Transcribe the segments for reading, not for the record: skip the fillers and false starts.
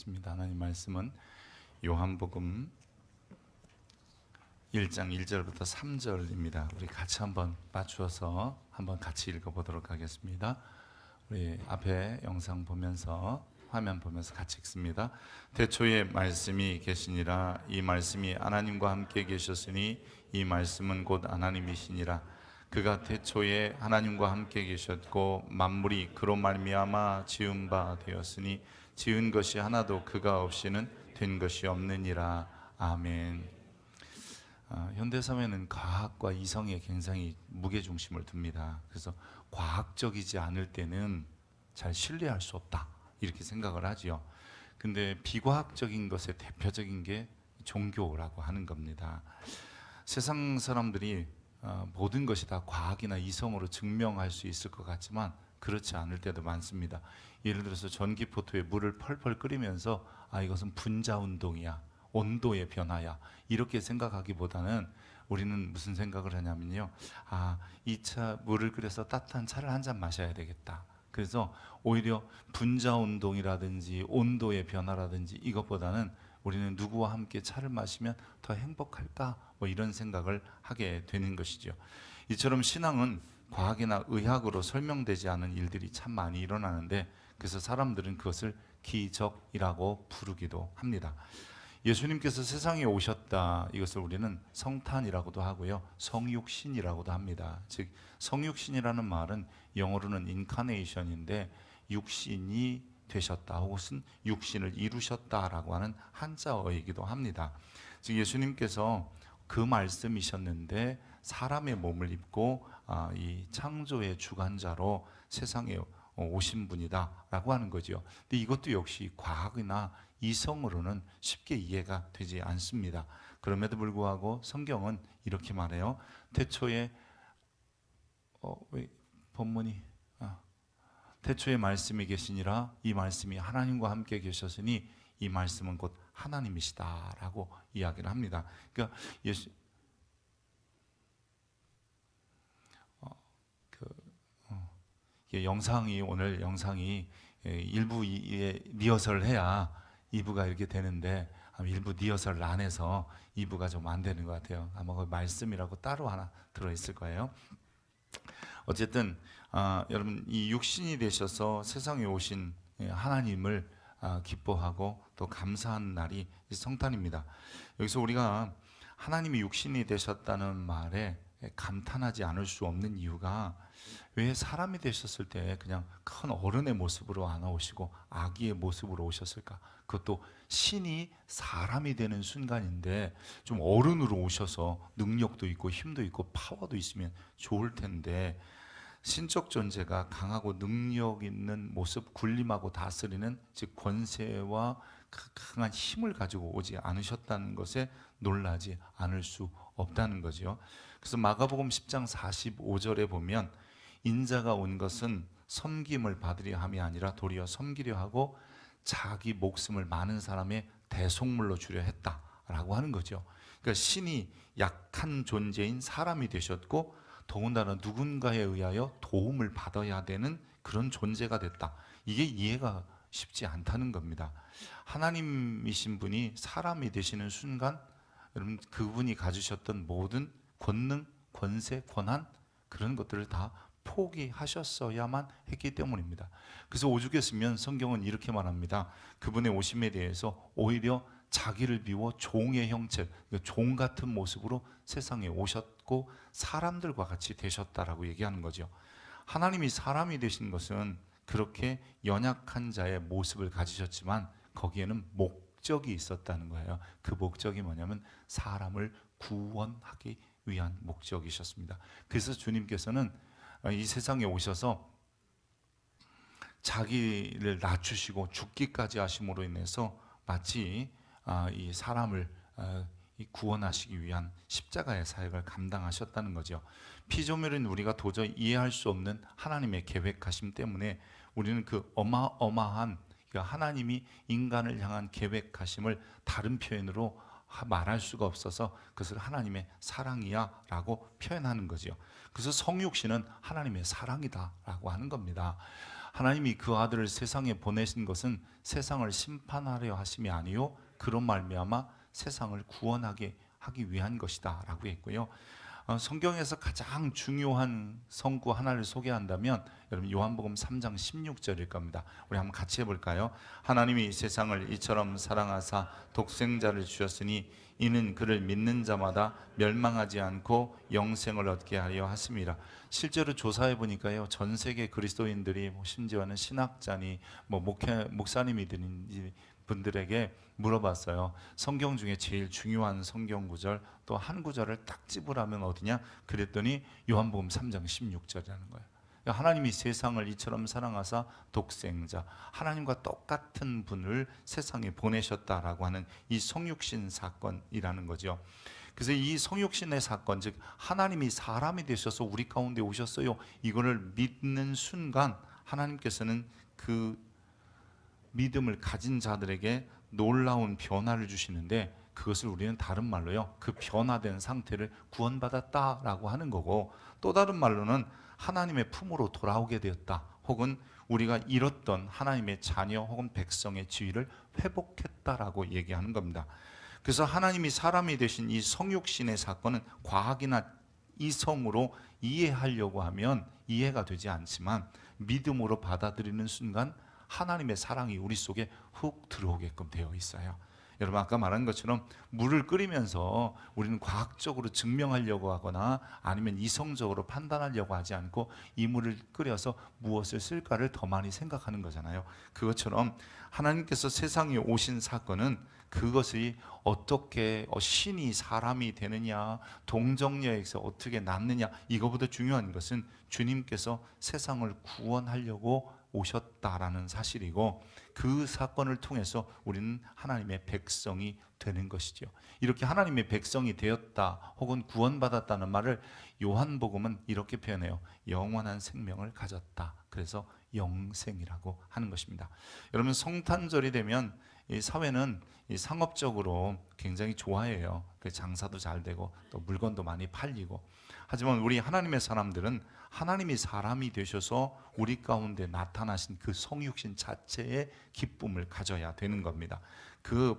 하겠습니다. 하나님 말씀은 요한복음 1장 1절부터 3절입니다. 우리 같이 한번 맞추어서 한번 같이 읽어보도록 하겠습니다. 우리 앞에 영상 보면서 화면 보면서 같이 읽습니다. 태초에 말씀이 계시니라. 이 말씀이 하나님과 함께 계셨으니 이 말씀은 곧 하나님이시니라. 그가 태초에 하나님과 함께 계셨고 만물이 그로 말미암아 지은 바 되었으니 지은 것이 하나도 그가 없이는 된 것이 없느니라. 아멘. 현대 사회는 과학과 이성에 굉장히 무게중심을 둡니다. 그래서 과학적이지 않을 때는 잘 신뢰할 수 없다 이렇게 생각을 하지요. 근데 비과학적인 것의 대표적인 게 종교라고 하는 겁니다. 세상 사람들이 모든 것이 다 과학이나 이성으로 증명할 수 있을 것 같지만 그렇지 않을 때도 많습니다. 예를 들어서 전기포토에 물을 펄펄 끓이면서 이것은 분자운동이야, 온도의 변화야 이렇게 생각하기보다는 우리는 무슨 생각을 하냐면요, 이 차 물을 끓여서 따뜻한 차를 한 잔 마셔야 되겠다. 그래서 오히려 분자운동이라든지 온도의 변화라든지 이것보다는 우리는 누구와 함께 차를 마시면 더 행복할까, 이런 생각을 하게 되는 것이죠. 이처럼 신앙은 과학이나 의학으로 설명되지 않은 일들이 참 많이 일어나는데, 그래서 사람들은 그것을 기적이라고 부르기도 합니다. 예수님께서 세상에 오셨다, 이것을 우리는 성탄이라고도 하고요, 성육신이라고도 합니다. 즉 성육신이라는 말은 영어로는 인카네이션인데 육신이 되셨다 혹은 육신을 이루셨다라고 하는 한자어이기도 합니다. 즉 예수님께서 그 말씀이셨는데 사람의 몸을 입고 이 창조의 주관자로 세상에 오신 분이다라고 하는 거죠. 근데 이것도 역시 과학이나 이성으로는 쉽게 이해가 되지 않습니다. 그럼에도 불구하고 성경은 이렇게 말해요. 태초에 왜 본문이 태초에 말씀이 계시니라. 이 말씀이 하나님과 함께 계셨으니 이 말씀은 곧 하나님이시다라고 이야기를 합니다. 그러니까 오늘 영상이 일부 리허설을 해야 2부가 이렇게 되는데 일부 리허설 안 해서 2부가 좀 안 되는 것 같아요. 아마 그 말씀이라고 따로 하나 들어있을 거예요. 어쨌든 여러분, 이 육신이 되셔서 세상에 오신 하나님을 기뻐하고 또 감사하는 날이 성탄입니다. 여기서 우리가 하나님이 육신이 되셨다는 말에 감탄하지 않을 수 없는 이유가, 왜 사람이 되셨을 때 그냥 큰 어른의 모습으로 안 오시고 아기의 모습으로 오셨을까? 그것도 신이 사람이 되는 순간인데 좀 어른으로 오셔서 능력도 있고 힘도 있고 파워도 있으면 좋을 텐데, 신적 존재가 강하고 능력 있는 모습, 군림하고 다스리는 즉 권세와 강한 힘을 가지고 오지 않으셨다는 것에 놀라지 않을 수 없다는 거죠. 그래서 마가복음 10장 45절에 보면 인자가 온 것은 섬김을 받으려 함이 아니라 도리어 섬기려 하고 자기 목숨을 많은 사람의 대속물로 주려 했다라고 하는 거죠. 그러니까 신이 약한 존재인 사람이 되셨고 더군다나 누군가에 의하여 도움을 받아야 되는 그런 존재가 됐다. 이게 이해가 쉽지 않다는 겁니다. 하나님이신 분이 사람이 되시는 순간 여러분, 그분이 가지셨던 모든 권능, 권세, 권한 그런 것들을 다 포기하셨어야만 했기 때문입니다. 그래서 오죽했으면 성경은 이렇게 말합니다. 그분의 오심에 대해서 오히려 자기를 비워 종의 형체, 종 같은 모습으로 세상에 오셨고 사람들과 같이 되셨다라고 얘기하는 거죠. 하나님이 사람이 되신 것은 그렇게 연약한 자의 모습을 가지셨지만 거기에는 목적이 있었다는 거예요. 그 목적이 뭐냐면 사람을 구원하기 위한 목적이셨습니다. 그래서 주님께서는 이 세상에 오셔서 자기를 낮추시고 죽기까지 하심으로 인해서 마치 이 사람을 구원하시기 위한 십자가의 사역을 감당하셨다는 거죠. 피조물인 우리가 도저히 이해할 수 없는 하나님의 계획하심 때문에 우리는 그 어마어마한 하나님이 인간을 향한 계획하심을 다른 표현으로 말할 수가 없어서 그것을 하나님의 사랑이야 라고 표현하는 거죠. 그래서 성육신은 하나님의 사랑이다 라고 하는 겁니다. 하나님이 그 아들을 세상에 보내신 것은 세상을 심판하려 하심이 아니요 그런 말미암아 세상을 구원하게 하기 위한 것이다 라고 했고요. 성경에서 가장 중요한 성구 하나를 소개한다면 여러분 요한복음 3장 16절일 겁니다. 우리 한번 같이 해볼까요? 하나님이 세상을 이처럼 사랑하사 독생자를 주셨으니 이는 그를 믿는 자마다 멸망하지 않고 영생을 얻게 하려 하심이라. 실제로 조사해 보니까요, 전 세계 그리스도인들이 심지어는 신학자니 목사님이든 분들에게 물어봤어요. 성경 중에 제일 중요한 성경 구절 또 한 구절을 딱 집으라면 어디냐? 그랬더니 요한복음 3장 16절이라는 거예요. 하나님이 세상을 이처럼 사랑하사 독생자, 하나님과 똑같은 분을 세상에 보내셨다라고 하는 이 성육신 사건이라는 거죠. 그래서 이 성육신의 사건, 즉 하나님이 사람이 되셔서 우리 가운데 오셨어요, 이거를 믿는 순간 하나님께서는 그 믿음을 가진 자들에게 놀라운 변화를 주시는데, 그것을 우리는 다른 말로요, 그 변화된 상태를 구원받았다라고 하는 거고, 또 다른 말로는 하나님의 품으로 돌아오게 되었다, 혹은 우리가 잃었던 하나님의 자녀 혹은 백성의 지위를 회복했다라고 얘기하는 겁니다. 그래서 하나님이 사람이 되신 이 성육신의 사건은 과학이나 이성으로 이해하려고 하면 이해가 되지 않지만 믿음으로 받아들이는 순간 하나님의 사랑이 우리 속에 훅 들어오게끔 되어 있어요. 여러분 아까 말한 것처럼 물을 끓이면서 우리는 과학적으로 증명하려고 하거나 아니면 이성적으로 판단하려고 하지 않고 이 물을 끓여서 무엇을 쓸까를 더 많이 생각하는 거잖아요. 그것처럼 하나님께서 세상에 오신 사건은 그것이 어떻게 신이 사람이 되느냐, 동정녀에게서 어떻게 낳느냐, 이거보다 중요한 것은 주님께서 세상을 구원하려고 오셨다라는 사실이고, 그 사건을 통해서 우리는 하나님의 백성이 되는 것이죠. 이렇게 하나님의 백성이 되었다 혹은 구원받았다는 말을 요한복음은 이렇게 표현해요. 영원한 생명을 가졌다. 그래서 영생이라고 하는 것입니다. 여러분 성탄절이 되면 이 사회는 이 상업적으로 굉장히 좋아해요. 그 장사도 잘 되고 또 물건도 많이 팔리고. 하지만 우리 하나님의 사람들은 하나님이 사람이 되셔서 우리 가운데 나타나신 그 성육신 자체의 기쁨을 가져야 되는 겁니다.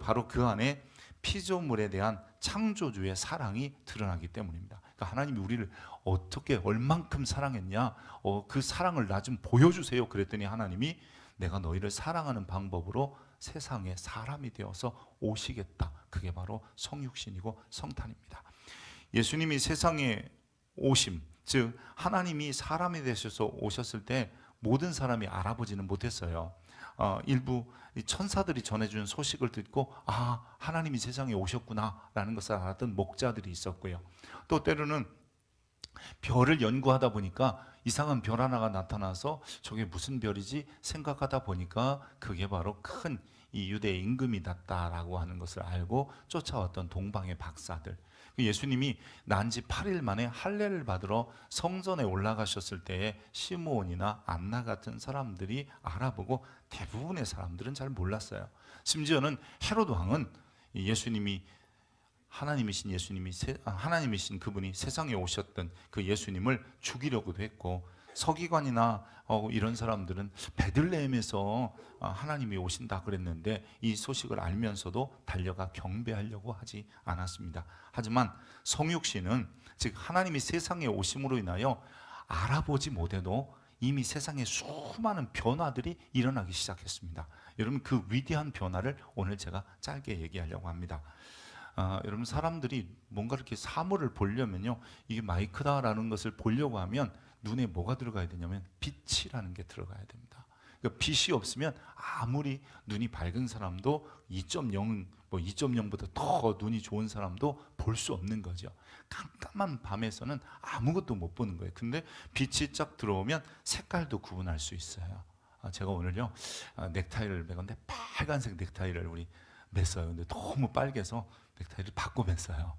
바로 그 안에 피조물에 대한 창조주의 사랑이 드러나기 때문입니다. 그러니까 하나님이 우리를 어떻게 얼만큼 사랑했냐, 그 사랑을 나 좀 보여주세요. 그랬더니 하나님이 내가 너희를 사랑하는 방법으로 세상에 사람이 되어서 오시겠다. 그게 바로 성육신이고 성탄입니다. 예수님이 세상에 오심, 즉 하나님이 사람이 되셔서 오셨을 때 모든 사람이 알아보지는 못했어요. 일부 천사들이 전해준 소식을 듣고 하나님이 세상에 오셨구나라는 것을 알았던 목자들이 있었고요. 또 때로는 별을 연구하다 보니까 이상한 별 하나가 나타나서 저게 무슨 별이지 생각하다 보니까 그게 바로 큰 이 유대 임금이 났다라고 하는 것을 알고 쫓아왔던 동방의 박사들. 예수님이 난 지 8일 만에 할례를 받으러 성전에 올라가셨을 때에 시므온이나 안나 같은 사람들이 알아보고 대부분의 사람들은 잘 몰랐어요. 심지어는 헤로드 왕은 예수님이 하나님이신 그분이 세상에 오셨던 그 예수님을 죽이려고도 했고, 서기관이나 이런 사람들은 베들레헴에서 하나님이 오신다 그랬는데 이 소식을 알면서도 달려가 경배하려고 하지 않았습니다. 하지만 성육신은, 즉 하나님이 세상에 오심으로 인하여 알아보지 못해도 이미 세상에 수많은 변화들이 일어나기 시작했습니다. 여러분 그 위대한 변화를 오늘 제가 짧게 얘기하려고 합니다. 여러분 사람들이 뭔가 이렇게 사물을 보려면요, 이게 마이크다라는 것을 보려고 하면 눈에 뭐가 들어가야 되냐면 빛이라는 게 들어가야 됩니다. 그러니까 빛이 없으면 아무리 눈이 밝은 사람도 2.0, 2.0보다 더 눈이 좋은 사람도 볼 수 없는 거죠. 깜깜한 밤에서는 아무것도 못 보는 거예요. 근데 빛이 쫙 들어오면 색깔도 구분할 수 있어요. 제가 오늘요 넥타이를 매건데 빨간색 넥타이를 우리 맸어요. 근데 너무 빨개서 넥타이를 바꿔 맸어요.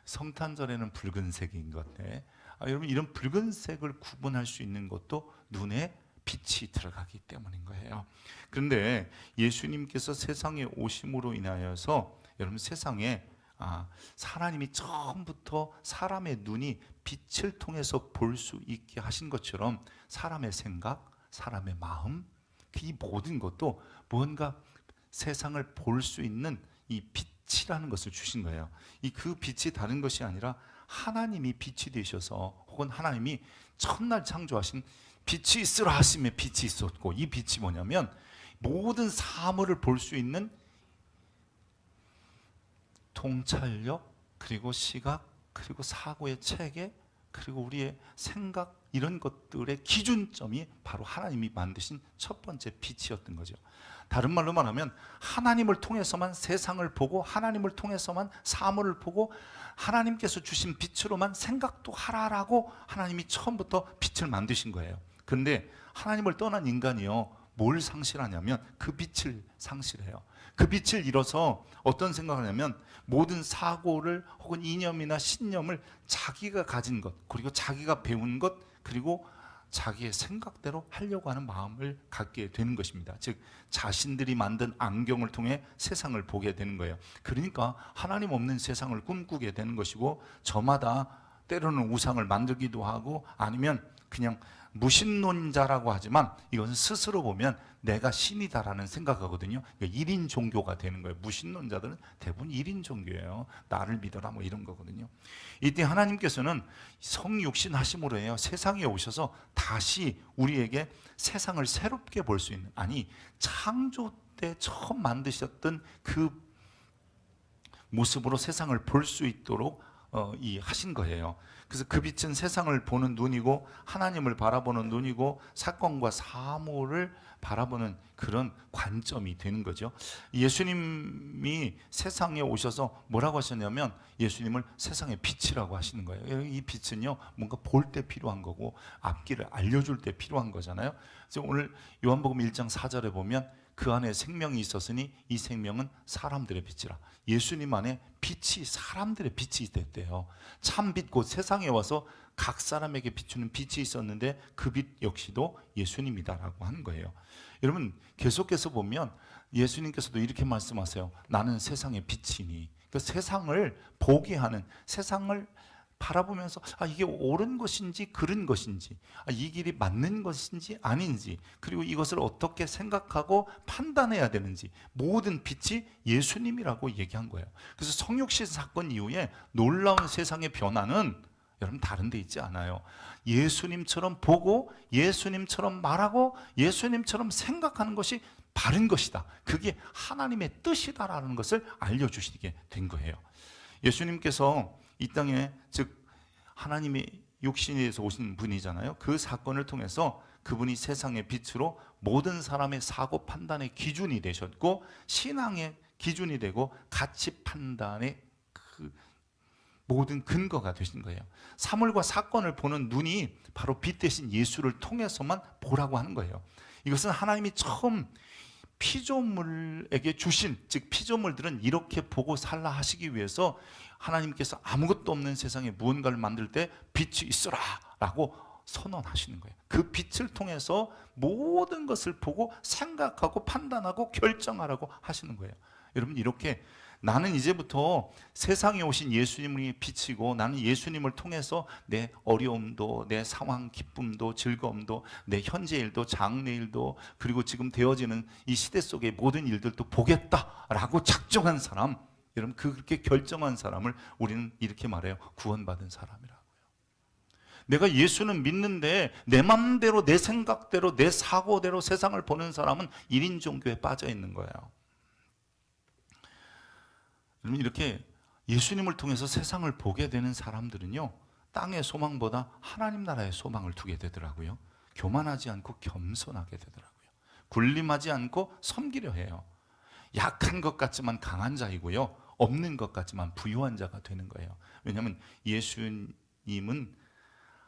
성탄절에는 붉은색인 건데 여러분 이런 붉은색을 구분할 수 있는 것도 눈에 빛이 들어가기 때문인 거예요. 그런데 예수님께서 세상에 오심으로 인하여서 여러분 세상에 하나님이 처음부터 사람의 눈이 빛을 통해서 볼 수 있게 하신 것처럼 사람의 생각, 사람의 마음, 이 모든 것도 뭔가 세상을 볼 수 있는 이 빛이라는 것을 주신 거예요. 그 빛이 다른 것이 아니라 하나님이 빛이 되셔서, 혹은 하나님이 첫날 창조하신 빛이 있으라 하심에 빛이 있었고, 이 빛이 뭐냐면 모든 사물을 볼 수 있는 통찰력, 그리고 시각, 그리고 사고의 체계, 그리고 우리의 생각, 이런 것들의 기준점이 바로 하나님이 만드신 첫 번째 빛이었던 거죠. 다른 말로 말하면 하나님을 통해서만 세상을 보고, 하나님을 통해서만 사물을 보고, 하나님께서 주신 빛으로만 생각도 하라라고 하나님이 처음부터 빛을 만드신 거예요. 그런데 하나님을 떠난 인간이요, 뭘 상실하냐면 그 빛을 상실해요. 그 빛을 잃어서 어떤 생각을 하냐면 모든 사고를, 혹은 이념이나 신념을 자기가 가진 것, 그리고 자기가 배운 것, 그리고 자기의 생각대로 하려고 하는 마음을 갖게 되는 것입니다. 즉 자신들이 만든 안경을 통해 세상을 보게 되는 거예요. 그러니까 하나님 없는 세상을 꿈꾸게 되는 것이고, 저마다 때로는 우상을 만들기도 하고, 아니면 그냥 무신론자라고 하지만 이것은 스스로 보면 내가 신이다라는 생각하거든요. 그러니까 1인 종교가 되는 거예요. 무신론자들은 대부분 1인 종교예요. 나를 믿어라 뭐 이런 거거든요. 이때 하나님께서는 성육신 하심으로 해요, 세상에 오셔서 다시 우리에게 세상을 새롭게 볼 수 있는, 아니 창조 때 처음 만드셨던 그 모습으로 세상을 볼 수 있도록 하신 거예요. 그래서 그 빛은 세상을 보는 눈이고, 하나님을 바라보는 눈이고, 사건과 사물을 바라보는 그런 관점이 되는 거죠. 예수님이 세상에 오셔서 뭐라고 하셨냐면, 예수님을 세상의 빛이라고 하시는 거예요. 이 빛은요, 뭔가 볼 때 필요한 거고, 앞길을 알려줄 때 필요한 거잖아요. 그래서 오늘 요한복음 1장 4절에 보면 그 안에 생명이 있었으니 이 생명은 사람들의 빛이라. 예수님 안에 빛이, 사람들의 빛이 됐대요. 참빛, 곧 세상에 와서 각 사람에게 비추는 빛이 있었는데 그 빛 역시도 예수님이다라고 하는 거예요. 여러분 계속해서 보면 예수님께서도 이렇게 말씀하세요. 나는 세상의 빛이니. 그 세상을 보게 하는, 세상을 바라보면서 이게 옳은 것인지 그른 것인지, 이 길이 맞는 것인지 아닌지, 그리고 이것을 어떻게 생각하고 판단해야 되는지, 모든 빛이 예수님이라고 얘기한 거예요. 그래서 성육신 사건 이후에 놀라운 세상의 변화는 여러분 다른 데 있지 않아요. 예수님처럼 보고, 예수님처럼 말하고, 예수님처럼 생각하는 것이 바른 것이다, 그게 하나님의 뜻이다라는 것을 알려주시게 된 거예요. 예수님께서 이 땅에, 즉 하나님이 육신에서 오신 분이잖아요. 그 사건을 통해서 그분이 세상의 빛으로 모든 사람의 사고 판단의 기준이 되셨고, 신앙의 기준이 되고, 가치 판단의 그 모든 근거가 되신 거예요. 사물과 사건을 보는 눈이 바로 빛 대신 예수를 통해서만 보라고 하는 거예요. 이것은 하나님이 처음 피조물에게 주신, 즉 피조물들은 이렇게 보고 살라 하시기 위해서 하나님께서 아무것도 없는 세상에 무언가를 만들 때 빛이 있어라 라고 선언하시는 거예요. 그 빛을 통해서 모든 것을 보고 생각하고 판단하고 결정하라고 하시는 거예요. 여러분 이렇게 나는 이제부터 세상에 오신 예수님이 빛이고, 나는 예수님을 통해서 내 어려움도, 내 상황 기쁨도, 즐거움도, 내 현재 일도, 장래 일도, 그리고 지금 되어지는 이 시대 속의 모든 일들도 보겠다라고 작정한 사람, 여러분 그렇게 결정한 사람을 우리는 이렇게 말해요. 구원받은 사람이라고요. 내가 예수는 믿는데 내 마음대로, 내 생각대로, 내 사고대로 세상을 보는 사람은 1인 종교에 빠져 있는 거예요. 여러분 이렇게 예수님을 통해서 세상을 보게 되는 사람들은요, 땅의 소망보다 하나님 나라의 소망을 두게 되더라고요. 교만하지 않고 겸손하게 되더라고요. 군림하지 않고 섬기려 해요. 약한 것 같지만 강한 자이고요, 없는 것 같지만 부유한 자가 되는 거예요. 왜냐하면 예수님은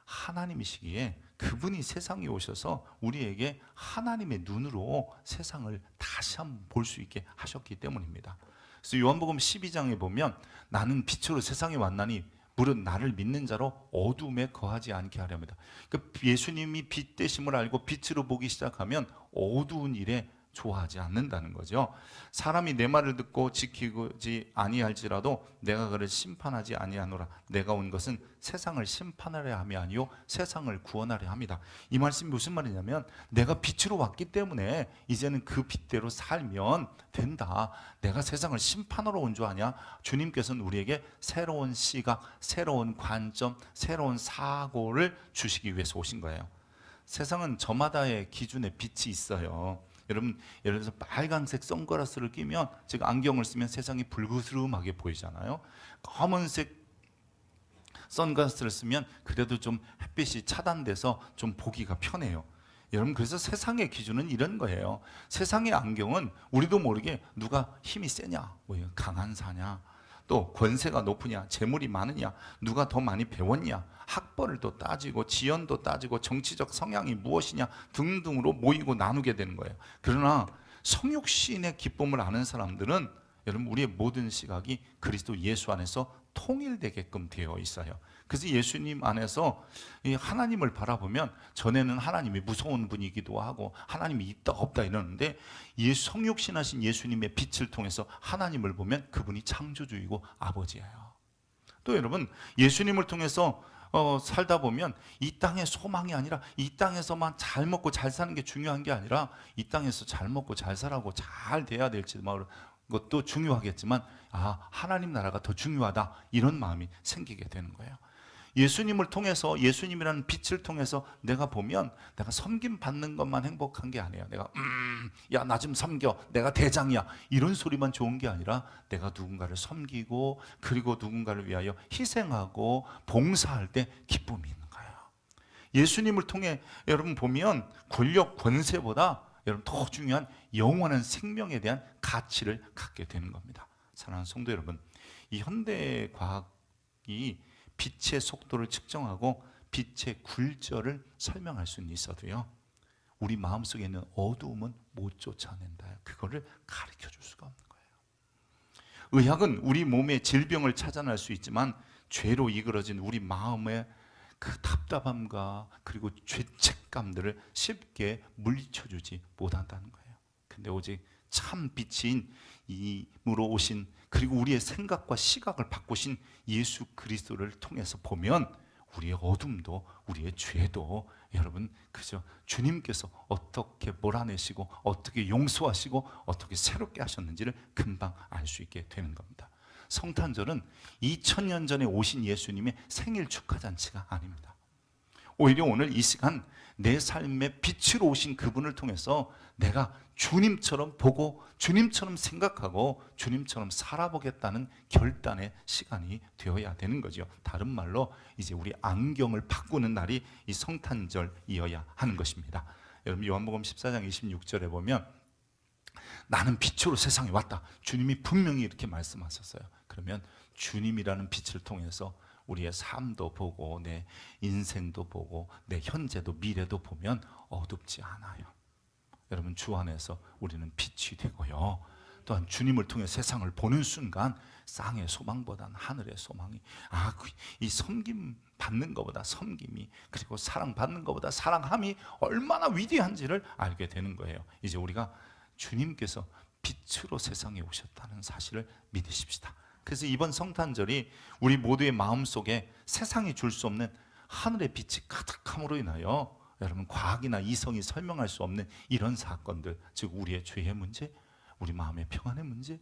하나님이시기에 그분이 세상에 오셔서 우리에게 하나님의 눈으로 세상을 다시 한번 볼 수 있게 하셨기 때문입니다. 그래서 요한복음 12장에 보면 나는 빛으로 세상에 왔나니 무릇 나를 믿는 자로 어둠에 거하지 않게 하렵니다. 그러니까 예수님이 빛 되심을 알고 빛으로 보기 시작하면 어두운 일에 좋아하지 않는다는 거죠. 사람이 내 말을 듣고 지키지 아니할지라도 내가 그를 심판하지 아니하노라. 내가 온 것은 세상을 심판하려 함이 아니요 세상을 구원하려 함이다. 이 말씀이 무슨 말이냐면 내가 빛으로 왔기 때문에 이제는 그 빛대로 살면 된다. 내가 세상을 심판하러 온 줄 아냐? 주님께서는 우리에게 새로운 시각, 새로운 관점, 새로운 사고를 주시기 위해서 오신 거예요. 세상은 저마다의 기준의 빛이 있어요. 여러분, 예를 들어서 빨간색 선글라스를 끼면, 즉 안경을 쓰면 세상이 붉으스름하게 보이잖아요. 검은색 선글라스를 쓰면 그래도 좀 햇빛이 차단돼서 좀 보기가 편해요. 여러분, 그래서 세상의 기준은 이런 거예요. 세상의 안경은 우리도 모르게 누가 힘이 세냐, 뭐 강한 사냐, 또 권세가 높으냐, 재물이 많으냐, 누가 더 많이 배웠냐, 학벌을 또 따지고 지연도 따지고 정치적 성향이 무엇이냐 등등으로 모이고 나누게 되는 거예요. 그러나 성육신의 기쁨을 아는 사람들은 여러분, 우리의 모든 시각이 그리스도 예수 안에서 통일되게끔 되어 있어요. 그래서 예수님 안에서 하나님을 바라보면, 전에는 하나님이 무서운 분이기도 하고 하나님이 있다 없다 이러는데, 성육신하신 예수님의 빛을 통해서 하나님을 보면 그분이 창조주이고 아버지예요. 또 여러분, 예수님을 통해서 살다 보면 이 땅의 소망이 아니라, 이 땅에서만 잘 먹고 잘 사는 게 중요한 게 아니라, 이 땅에서 잘 먹고 잘 살아고 잘 돼야 될지 것도 중요하겠지만, 하나님 나라가 더 중요하다, 이런 마음이 생기게 되는 거예요. 예수님을 통해서, 예수님이라는 빛을 통해서 내가 보면, 내가 섬김 받는 것만 행복한 게 아니에요. 내가 야, 나 좀 섬겨, 내가 대장이야, 이런 소리만 좋은 게 아니라, 내가 누군가를 섬기고 그리고 누군가를 위하여 희생하고 봉사할 때 기쁨이 있는 거예요. 예수님을 통해 여러분 보면 권력, 권세보다 여러분 더 중요한 영원한 생명에 대한 가치를 갖게 되는 겁니다. 사랑하는 성도 여러분, 이 현대 과학이 빛의 속도를 측정하고 빛의 굴절을 설명할 수는 있어도요, 우리 마음속에 있는 어두움은 못 쫓아낸다. 그거를 가르쳐 줄 수가 없는 거예요. 의학은 우리 몸의 질병을 찾아낼 수 있지만, 죄로 이끌어진 우리 마음의 그 답답함과 그리고 죄책감들을 쉽게 물리쳐주지 못한다는 거예요. 근데 오직 참 빛인 이므로 오신, 그리고 우리의 생각과 시각을 바꾸신 예수 그리스도를 통해서 보면, 우리의 어둠도 우리의 죄도 여러분, 그죠? 주님께서 어떻게 몰아내시고 어떻게 용서하시고 어떻게 새롭게 하셨는지를 금방 알 수 있게 되는 겁니다. 성탄절은 2000년 전에 오신 예수님의 생일 축하 잔치가 아닙니다. 오히려 오늘 이 시간 내 삶의 빛으로 오신 그분을 통해서 내가 주님처럼 보고 주님처럼 생각하고 주님처럼 살아보겠다는 결단의 시간이 되어야 되는 거죠. 다른 말로 이제 우리 안경을 바꾸는 날이 이 성탄절이어야 하는 것입니다. 여러분, 요한복음 14장 26절에 보면, 나는 빛으로 세상에 왔다, 주님이 분명히 이렇게 말씀하셨어요. 그러면 주님이라는 빛을 통해서 우리의 삶도 보고 내 인생도 보고 내 현재도 미래도 보면 어둡지 않아요. 여러분, 주 안에서 우리는 빛이 되고요, 또한 주님을 통해 세상을 보는 순간 쌍의 소망보다는 하늘의 소망이, 이 섬김 받는 것보다 섬김이, 그리고 사랑 받는 것보다 사랑함이 얼마나 위대한지를 알게 되는 거예요. 이제 우리가 주님께서 빛으로 세상에 오셨다는 사실을 믿으십시다. 그래서 이번 성탄절이 우리 모두의 마음속에 세상이 줄 수 없는 하늘의 빛이 가득함으로 인하여 여러분, 과학이나 이성이 설명할 수 없는 이런 사건들, 즉 우리의 죄의 문제, 우리 마음의 평안의 문제,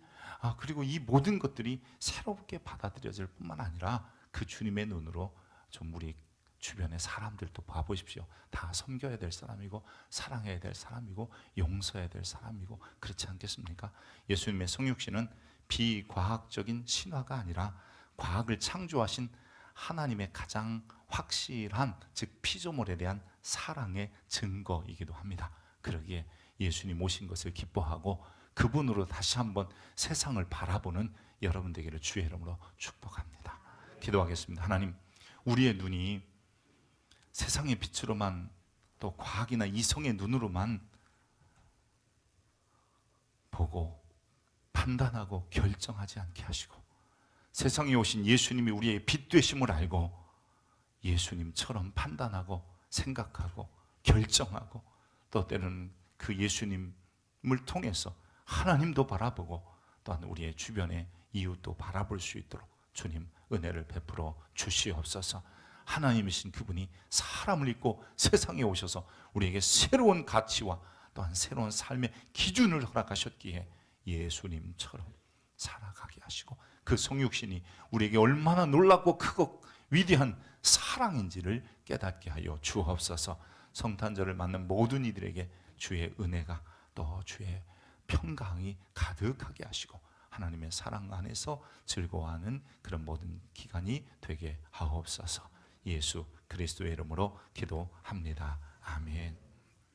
그리고 이 모든 것들이 새롭게 받아들여질 뿐만 아니라 그 주님의 눈으로 좀 우리 주변의 사람들도 봐보십시오. 다 섬겨야 될 사람이고 사랑해야 될 사람이고 용서해야 될 사람이고, 그렇지 않겠습니까? 예수님의 성육신은 비과학적인 신화가 아니라 과학을 창조하신 하나님의 가장 확실한, 즉 피조물에 대한 사랑의 증거이기도 합니다. 그러기에 예수님 오신 것을 기뻐하고 그분으로 다시 한번 세상을 바라보는 여러분 되기를 주의 이름으로 축복합니다. 기도하겠습니다. 하나님, 우리의 눈이 세상의 빛으로만, 또 과학이나 이성의 눈으로만 보고 판단하고 결정하지 않게 하시고, 세상에 오신 예수님이 우리의 빛 되심을 알고 예수님처럼 판단하고 생각하고 결정하고, 또 때로는 그 예수님 통해서 하나님도 바라보고 또한 우리의 주변의 이웃도 바라볼 수 있도록 주님 은혜를 베풀어 주시옵소서. 하나님이신 그분이 사람을 입고 세상에 오셔서 우리에게 새로운 가치와 또한 새로운 삶의 기준을 허락하셨기에 예수님처럼 살아가게 하시고 그 성육신이 우리에게 얼마나 놀랍고 크고 위대한 사랑인지를 깨닫게 하여 주옵소서. 성탄절을 맞는 모든 이들에게 주의 은혜가 또 주의 평강이 가득하게 하시고 하나님의 사랑 안에서 즐거워하는 그런 모든 기간이 되게 하옵소서. 예수 그리스도의 이름으로 기도합니다. 아멘.